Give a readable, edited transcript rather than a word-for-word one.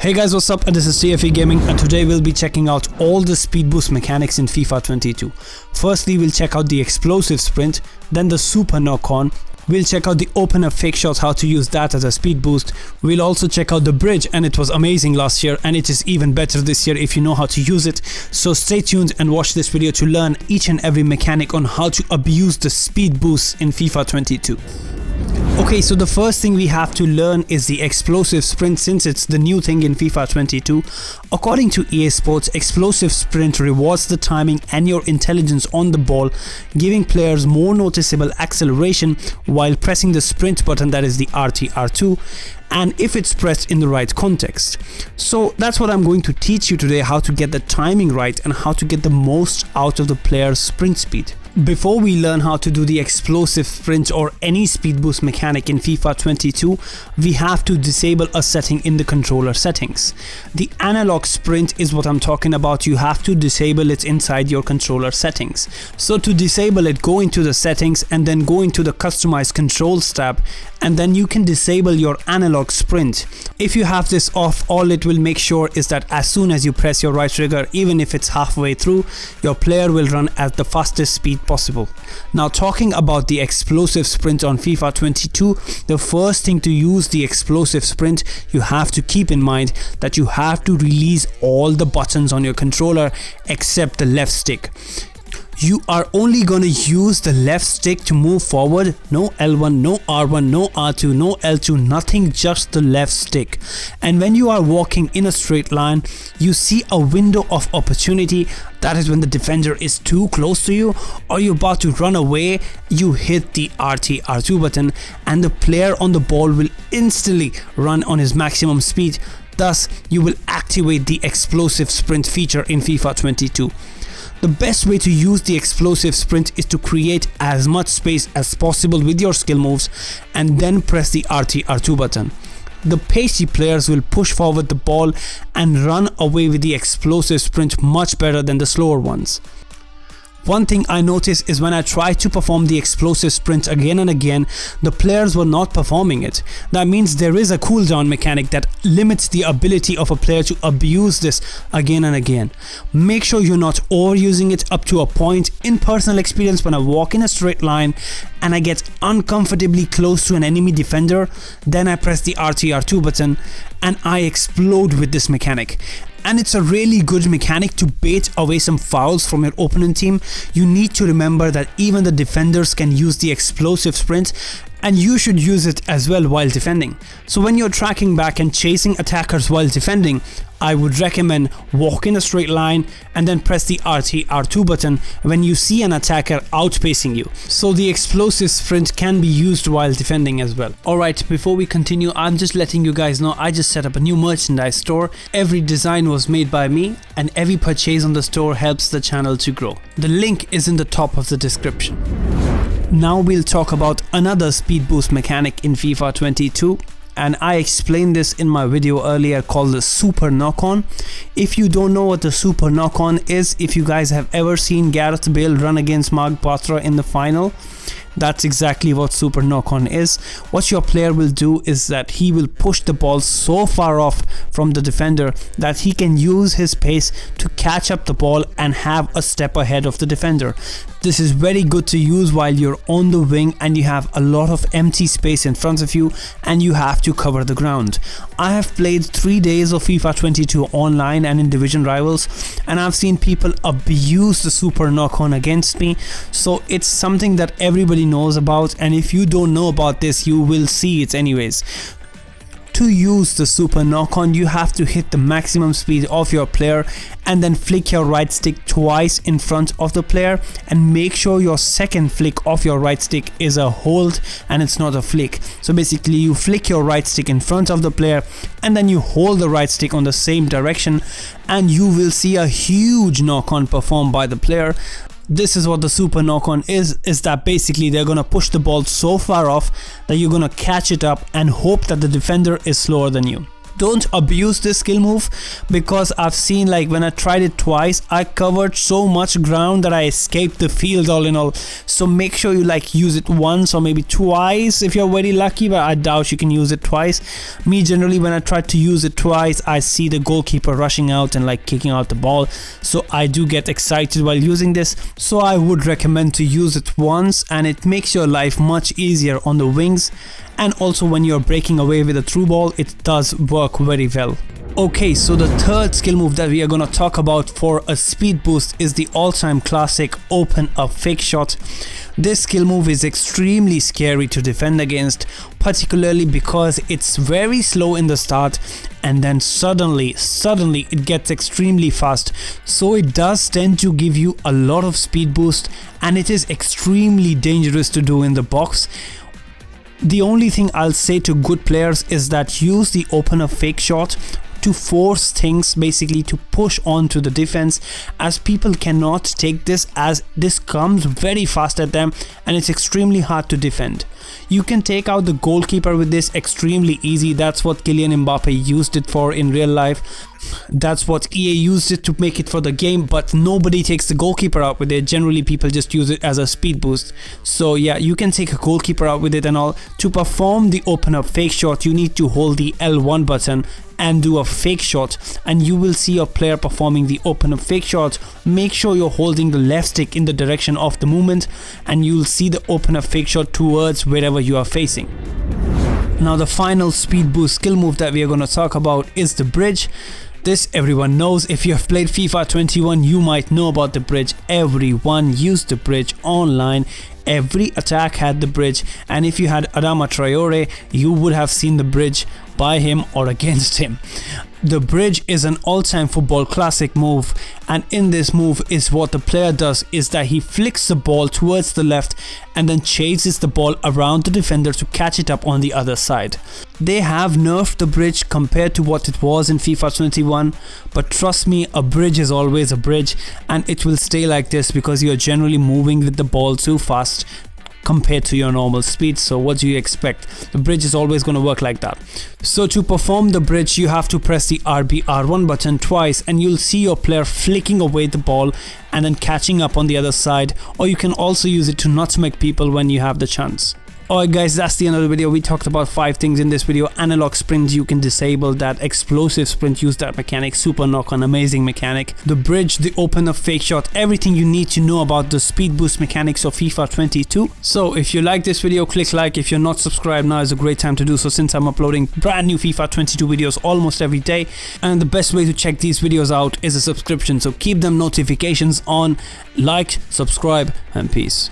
Hey guys, what's up? This is TFE Gaming, and today we'll be checking out all the speed boost mechanics in FIFA 22. Firstly, we'll check out the explosive sprint, then the super knock-on. We'll check out the open up fake shots, how to use that as a speed boost. We'll also check out the bridge, and it was amazing last year and it is even better this year if you know how to use it. So stay tuned and watch this video to learn each and every mechanic on how to abuse the speed boosts in FIFA 22. Okay, so the first thing we have to learn is the explosive sprint, since it's the new thing in FIFA 22. According to EA Sports, explosive sprint rewards the timing and your intelligence on the ball, giving players more noticeable acceleration while pressing the sprint button, that is the RT/R2, and if it's pressed in the right context. So that's what I'm going to teach you today, how to get the timing right and how to get the most out of the player's sprint speed. Before we learn how to do the explosive sprint or any speed boost mechanic in FIFA 22, we have to disable a setting in the controller settings. The analog sprint is what I'm talking about. You have to disable it inside your controller settings. So to disable it, go into the settings and then go into the customize controls tab, and then you can disable your analog sprint. If you have this off, all it will make sure is that as soon as you press your right trigger, even if it's halfway through, your player will run at the fastest speed possible. Now, talking about the explosive sprint on FIFA 22, the first thing to use the explosive sprint, you have to keep in mind that you have to release all the buttons on your controller except the left stick. You are only going to use the left stick to move forward. No L1, no R1, no R2, no L2, nothing, just the left stick. And when you are walking in a straight line, you see a window of opportunity. That is when the defender is too close to you or you're about to run away. You hit the RT/R2 button and the player on the ball will instantly run on his maximum speed. Thus, you will activate the explosive sprint feature in FIFA 22. The best way to use the explosive sprint is to create as much space as possible with your skill moves and then press the RT/R2 button. The pacey players will push forward the ball and run away with the explosive sprint much better than the slower ones. One thing I noticed is when I tried to perform the explosive sprint again and again, the players were not performing it. That means there is a cooldown mechanic that limits the ability of a player to abuse this again and again. Make sure you're not overusing it up to a point. In personal experience, when I walk in a straight line and I get uncomfortably close to an enemy defender, then I press the RT/R2 button and I explode with this mechanic. And it's a really good mechanic to bait away some fouls from your opponent team. You need to remember that even the defenders can use the explosive sprint, and you should use it as well while defending. So when you're tracking back and chasing attackers while defending, I would recommend walk in a straight line and then press the RT/R2 button when you see an attacker outpacing you. So the explosive sprint can be used while defending as well. Alright, before we continue, I'm just letting you guys know I just set up a new merchandise store. Every design was made by me and every purchase on the store helps the channel to grow. The link is in the top of the description. Now we'll talk about another speed boost mechanic in FIFA 22. And I explained this in my video earlier called the super knock-on. If you don't know what the super knock-on is, if you guys have ever seen Gareth Bale run against Mark Bartra in the final, that's exactly what super knock-on is. What your player will do is that he will push the ball so far off from the defender that he can use his pace to catch up the ball and have a step ahead of the defender. This is very good to use while you're on the wing and you have a lot of empty space in front of you and you have to cover the ground. I have played 3 days of FIFA 22 online and in Division Rivals, and I've seen people abuse the super knock-on against me. So it's something that everybody knows about, and if you don't know about this, you will see it anyways. To use the super knock-on, you have to hit the maximum speed of your player and then flick your right stick twice in front of the player, and make sure your second flick of your right stick is a hold and it's not a flick. So basically you flick your right stick in front of the player and then you hold the right stick on the same direction and you will see a huge knock-on performed by the player. This is what the super knock-on is that basically they're gonna push the ball so far off that you're gonna catch it up and hope that the defender is slower than you. Don't abuse this skill move, because I've seen, like, when I tried it twice, I covered so much ground that I escaped the field all in all. So make sure you like use it once or maybe twice if you're very lucky, but I doubt you can use it twice. Me, generally, when I tried to use it twice, I see the goalkeeper rushing out and like kicking out the ball, so I do get excited while using this. So I would recommend to use it once, and it makes your life much easier on the wings, and also when you're breaking away with a through ball, it does work very well. Okay, so the third skill move that we are gonna talk about for a speed boost is the all-time classic open up fake shot. This skill move is extremely scary to defend against, particularly because it's very slow in the start and then suddenly it gets extremely fast. So it does tend to give you a lot of speed boost, and it is extremely dangerous to do in the box. The only thing I'll say to good players is that use the open up fake shot to force things, basically to push on to the defense, as people cannot take this, as this comes very fast at them and it's extremely hard to defend. You can take out the goalkeeper with this extremely easy. That's what Kylian Mbappe used it for in real life. That's what EA used it to make it for the game, but nobody takes the goalkeeper out with it. Generally people just use it as a speed boost. So yeah, you can take a goalkeeper out with it and all. To perform the open up fake shot, you need to hold the L1 button and do a fake shot, and you will see your player performing the open up fake shot. Make sure you're holding the left stick in the direction of the movement, and you'll see the open up fake shot towards wherever you are facing. Now the final speed boost skill move that we are going to talk about is the bridge. This everyone knows. If you have played FIFA 21, you might know about the bridge. Everyone used the bridge online. Every attack had the bridge, and if you had Adama Traore, you would have seen the bridge by him or against him. The bridge is an all-time football classic move, and in this move is what the player does is that he flicks the ball towards the left and then chases the ball around the defender to catch it up on the other side. They have nerfed the bridge compared to what it was in FIFA 21, but trust me, a bridge is always a bridge, and it will stay like this because you're generally moving with the ball too fast compared to your normal speed. So what do you expect? The bridge is always going to work like that. So to perform the bridge, you have to press the R1 button twice, and you'll see your player flicking away the ball and then catching up on the other side, or you can also use it to nutmeg people when you have the chance. Alright guys, that's the end of the video. We talked about 5 things in this video. Analog sprint, you can disable that. Explosive sprint, use that mechanic. Super knock on, amazing mechanic. The bridge, the open up fake shot, everything you need to know about the speed boost mechanics of FIFA 22. So if you like this video, click like. If you're not subscribed, now is a great time to do so, since I'm uploading brand new FIFA 22 videos almost every day, and the best way to check these videos out is a subscription. So keep them notifications on. Like, subscribe, and peace.